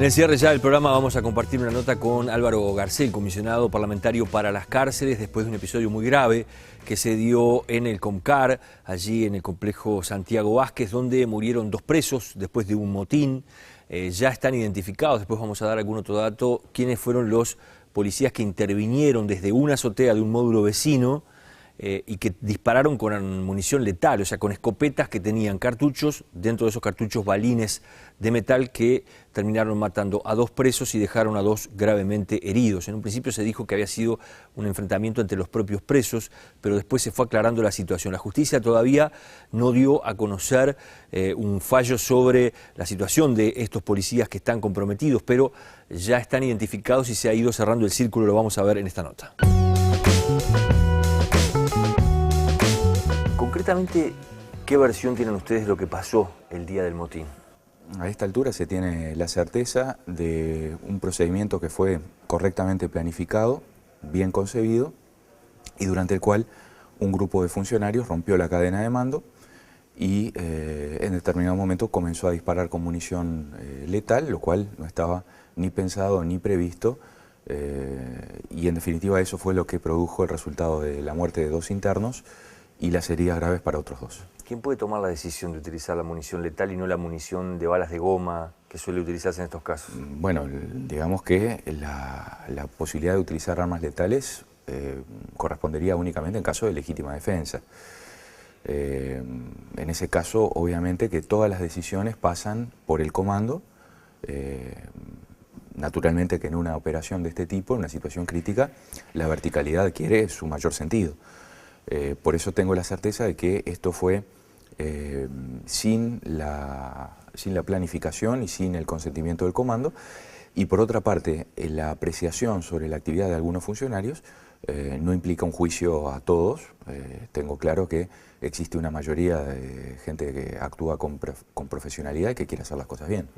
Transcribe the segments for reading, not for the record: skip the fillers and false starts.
En el cierre ya del programa vamos a compartir una nota con Álvaro Garcés, comisionado parlamentario para las cárceles, después de un episodio muy grave que se dio en el Comcar, allí en el complejo Santiago Vázquez, donde murieron 2 presos después de un motín. Ya están identificados, después vamos a dar algún otro dato, quiénes fueron los policías que intervinieron desde una azotea de un módulo vecino y que dispararon con munición letal, o sea, con escopetas que tenían cartuchos, dentro de esos cartuchos balines de metal que terminaron matando a 2 presos y dejaron a 2 gravemente heridos. En un principio se dijo que había sido un enfrentamiento entre los propios presos, pero después se fue aclarando la situación. La justicia todavía no dio a conocer un fallo sobre la situación de estos policías que están comprometidos, pero ya están identificados y se ha ido cerrando el círculo, lo vamos a ver en esta nota. Concretamente, ¿qué versión tienen ustedes de lo que pasó el día del motín? A esta altura se tiene la certeza de un procedimiento que fue correctamente planificado, bien concebido, y durante el cual un grupo de funcionarios rompió la cadena de mando y en determinado momento comenzó a disparar con munición letal, lo cual no estaba ni pensado ni previsto, y en definitiva eso fue lo que produjo el resultado de la muerte de 2 internos y las heridas graves para otros 2. ¿Quién puede tomar la decisión de utilizar la munición letal y no la munición de balas de goma que suele utilizarse en estos casos? Bueno, digamos que la posibilidad de utilizar armas letales correspondería únicamente en caso de legítima defensa. En ese caso, obviamente que todas las decisiones pasan por el comando. Naturalmente que en una operación de este tipo, en una situación crítica, la verticalidad adquiere su mayor sentido. Por eso tengo la certeza de que esto fue sin la planificación y sin el consentimiento del comando. Y por otra parte, la apreciación sobre la actividad de algunos funcionarios no implica un juicio a todos. Tengo claro que existe una mayoría de gente que actúa con profesionalidad y que quiere hacer las cosas bien.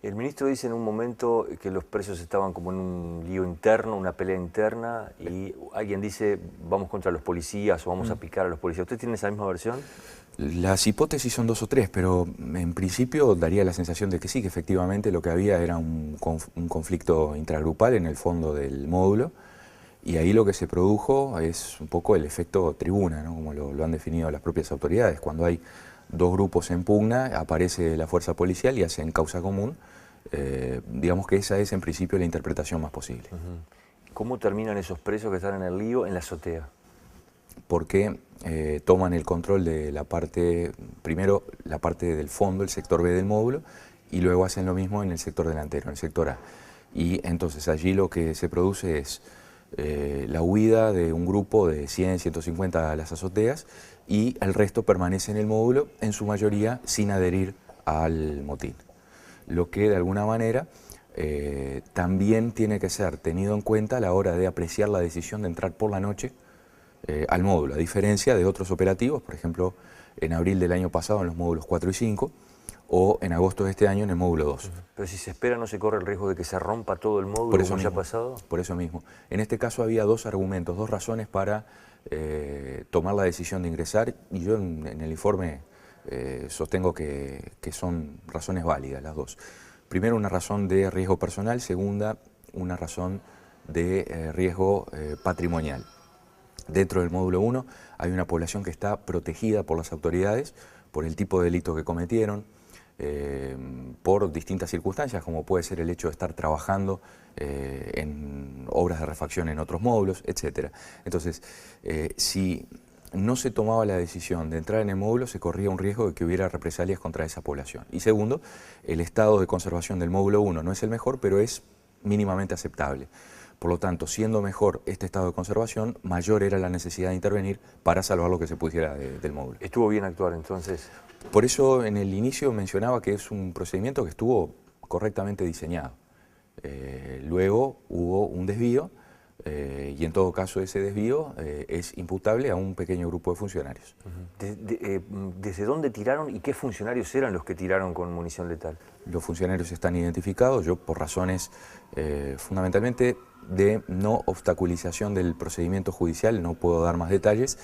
El ministro dice en un momento que los presos estaban como en un lío interno, una pelea interna, y alguien dice vamos contra los policías o vamos a picar a los policías. ¿Usted tiene esa misma versión? Las hipótesis son 2 o 3, pero en principio daría la sensación de que sí, que efectivamente lo que había era un conflicto intragrupal en el fondo del módulo, y ahí lo que se produjo es un poco el efecto tribuna, ¿no? Como lo han definido las propias autoridades. Cuando hay 2 grupos en pugna, aparece la fuerza policial y hacen causa común. Digamos que esa es en principio la interpretación más posible. ¿Cómo terminan esos presos que están en el lío en la azotea? Porque toman el control de la parte, primero la parte del fondo, el sector B del módulo, y luego hacen lo mismo en el sector delantero, en el sector A. Y entonces allí lo que se produce es la huida de un grupo de 100, 150 a las azoteas, y el resto permanece en el módulo, en su mayoría sin adherir al motín. Lo que de alguna manera también tiene que ser tenido en cuenta a la hora de apreciar la decisión de entrar por la noche al módulo, a diferencia de otros operativos, por ejemplo, en abril del año pasado en los módulos 4 y 5, o en agosto de este año en el módulo 2. Pero si se espera, ¿no se corre el riesgo de que se rompa todo el módulo como ya ha pasado? Por eso mismo. En este caso había 2 argumentos, 2 razones para tomar la decisión de ingresar, y yo en el informe sostengo que son razones válidas las 2. Primero, una razón de riesgo personal; segunda, una razón de riesgo patrimonial. Dentro del módulo 1 hay una población que está protegida por las autoridades por el tipo de delito que cometieron, por distintas circunstancias, como puede ser el hecho de estar trabajando en obras de refacción en otros módulos, etc. Entonces, si no se tomaba la decisión de entrar en el módulo, se corría un riesgo de que hubiera represalias contra esa población. Y segundo, el estado de conservación del módulo 1 no es el mejor, pero es mínimamente aceptable. Por lo tanto, siendo mejor este estado de conservación, mayor era la necesidad de intervenir para salvar lo que se pudiera del módulo. ¿Estuvo bien actuar entonces? Por eso en el inicio mencionaba que es un procedimiento que estuvo correctamente diseñado. Luego hubo un desvío y en todo caso ese desvío es imputable a un pequeño grupo de funcionarios. ¿Desde dónde tiraron y qué funcionarios eran los que tiraron con munición letal? Los funcionarios están identificados. Yo, por razones fundamentalmente de no obstaculización del procedimiento judicial, no puedo dar más detalles.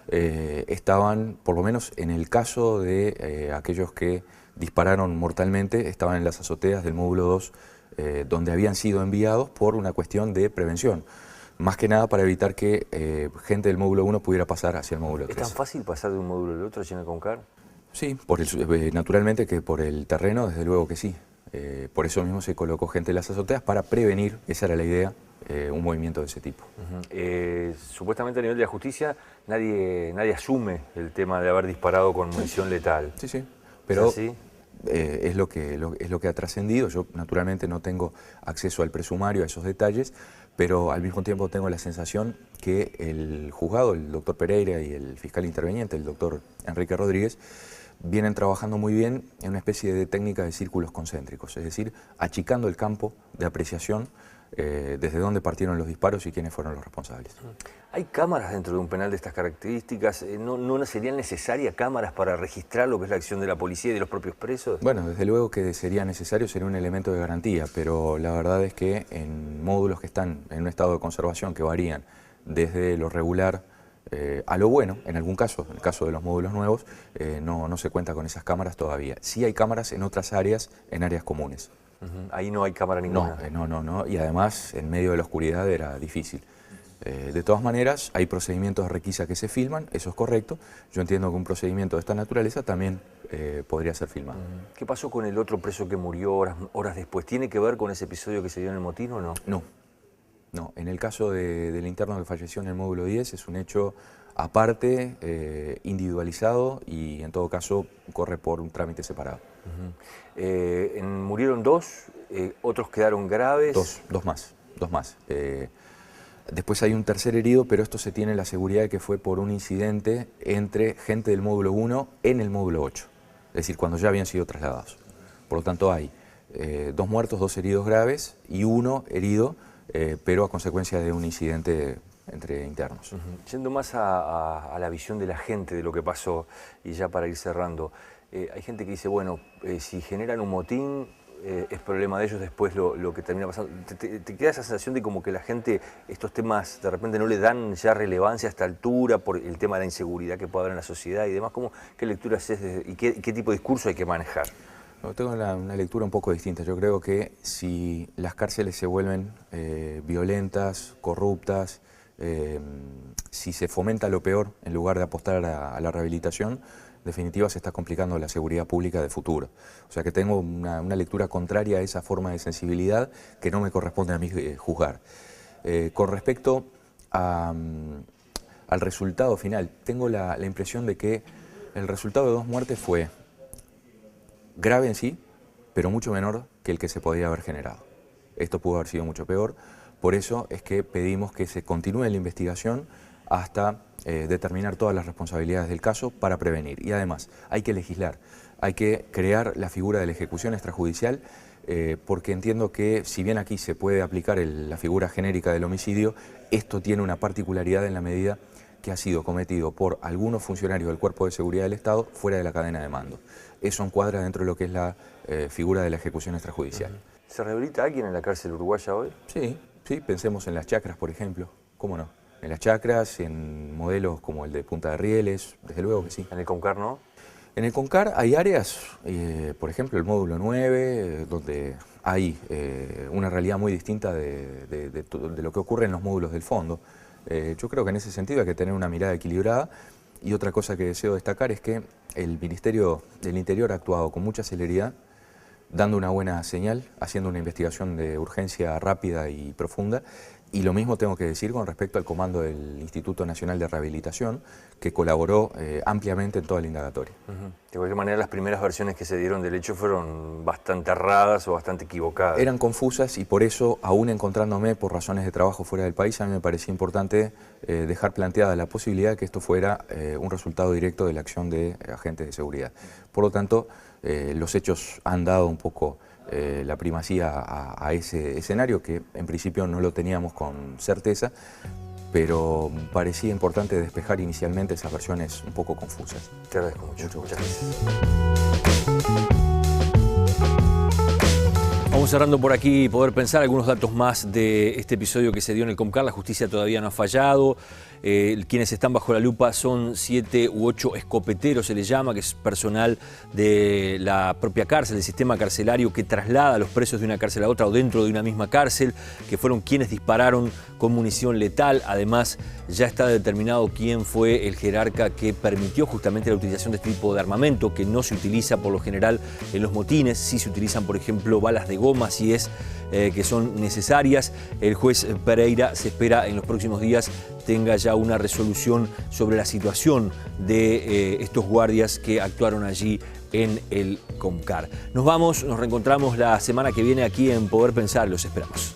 Estaban, por lo menos en el caso de aquellos que dispararon mortalmente, estaban en las azoteas del módulo 2 donde habían sido enviados por una cuestión de prevención. Más que nada para evitar que gente del módulo 1 pudiera pasar hacia el módulo 3. ¿Es tan fácil pasar de un módulo al otro allí en el CONCAR? Sí, naturalmente que por el terreno, desde luego que sí. Por eso mismo se colocó gente en las azoteas para prevenir, esa era la idea, un movimiento de ese tipo. Supuestamente a nivel de la justicia nadie asume el tema de haber disparado con munición letal. Sí, sí, pero ¿es así? Es lo que ha trascendido. Yo naturalmente no tengo acceso al presumario, a esos detalles, pero al mismo tiempo tengo la sensación que el juzgado, el doctor Pereira y el fiscal interveniente, el doctor Enrique Rodríguez, vienen trabajando muy bien en una especie de técnica de círculos concéntricos, es decir, achicando el campo de apreciación desde dónde partieron los disparos y quiénes fueron los responsables. ¿Hay cámaras dentro de un penal de estas características? ¿No serían necesarias cámaras para registrar lo que es la acción de la policía y de los propios presos? Bueno, desde luego que sería necesario, sería un elemento de garantía, pero la verdad es que en módulos que están en un estado de conservación que varían desde lo regular a lo bueno, en algún caso, en el caso de los módulos nuevos, no se cuenta con esas cámaras todavía. Sí hay cámaras en otras áreas, en áreas comunes. Ahí no hay cámara ninguna. No, y además en medio de la oscuridad era difícil. De todas maneras, hay procedimientos de requisa que se filman, eso es correcto. Yo entiendo que un procedimiento de esta naturaleza también podría ser filmado. ¿Qué pasó con el otro preso que murió horas después? ¿Tiene que ver con ese episodio que se dio en el motín o no? No. En el caso del interno que falleció en el módulo 10 es un hecho aparte, individualizado y en todo caso corre por un trámite separado. Murieron dos, otros quedaron graves. Dos más. Después hay un tercer herido, pero esto se tiene la seguridad de que fue por un incidente entre gente del módulo 1 en el módulo 8, es decir, cuando ya habían sido trasladados. Por lo tanto hay 2 muertos, 2 heridos graves y 1 herido, pero a consecuencia de un incidente entre internos. Yendo más a la visión de la gente de lo que pasó, y ya para ir cerrando, hay gente que dice, bueno, si generan un motín, es problema de ellos después lo que termina pasando. ¿Te queda esa sensación de como que la gente, estos temas de repente no le dan ya relevancia a esta altura por el tema de la inseguridad que puede haber en la sociedad y demás? ¿Qué lectura haces y qué tipo de discurso hay que manejar? No, tengo una lectura un poco distinta. Yo creo que si las cárceles se vuelven violentas, corruptas, si se fomenta lo peor en lugar de apostar a la rehabilitación, en definitiva se está complicando la seguridad pública de futuro. O sea que tengo una lectura contraria a esa forma de sensibilidad que no me corresponde a mí juzgar. Con respecto al resultado final, tengo la impresión de que el resultado de 2 muertes fue grave en sí, pero mucho menor que el que se podía haber generado. Esto pudo haber sido mucho peor, por eso es que pedimos que se continúe la investigación hasta determinar todas las responsabilidades del caso para prevenir. Y además, hay que legislar, hay que crear la figura de la ejecución extrajudicial, porque entiendo que si bien aquí se puede aplicar la figura genérica del homicidio, esto tiene una particularidad en la medida que ha sido cometido por algunos funcionarios del Cuerpo de Seguridad del Estado fuera de la cadena de mando. Eso encuadra dentro de lo que es la figura de la ejecución extrajudicial. ¿Se rehabilita alguien en la cárcel uruguaya hoy? Sí, pensemos en las chacras, por ejemplo. ¿Cómo no? En las chacras, en modelos como el de Punta de Rieles, desde luego que sí. ¿En el CONCAR no? En el CONCAR hay áreas, por ejemplo el módulo 9, donde hay una realidad muy distinta de lo que ocurre en los módulos del fondo. Yo creo que en ese sentido hay que tener una mirada equilibrada. Y otra cosa que deseo destacar es que el Ministerio del Interior ha actuado con mucha celeridad, dando una buena señal, haciendo una investigación de urgencia rápida y profunda. Y lo mismo tengo que decir con respecto al comando del Instituto Nacional de Rehabilitación, que colaboró ampliamente en toda la indagatoria. De cualquier manera, las primeras versiones que se dieron del hecho fueron bastante erradas o bastante equivocadas. Eran confusas y por eso, aún encontrándome por razones de trabajo fuera del país, a mí me parecía importante dejar planteada la posibilidad de que esto fuera un resultado directo de la acción de agentes de seguridad. Por lo tanto, los hechos han dado un poco la primacía a ese escenario que en principio no lo teníamos con certeza, pero parecía importante despejar inicialmente esas versiones un poco confusas. Te agradezco mucho. Muchas gracias. Vamos cerrando por aquí Poder Pensar, algunos datos más de este episodio que se dio en el Comcar. La justicia todavía no ha fallado. Quienes están bajo la lupa son 7 u 8 escopeteros, se les llama, que es personal de la propia cárcel, del sistema carcelario que traslada a los presos de una cárcel a otra o dentro de una misma cárcel, que fueron quienes dispararon con munición letal. Además, ya está determinado quién fue el jerarca que permitió justamente la utilización de este tipo de armamento, que no se utiliza por lo general en los motines. Sí se utilizan, por ejemplo, balas de goma, si es que son necesarias. El juez Pereira se espera en los próximos días tenga ya una resolución sobre la situación de estos guardias que actuaron allí en el Comcar. Nos vamos, nos reencontramos la semana que viene aquí en Poder Pensar, los esperamos.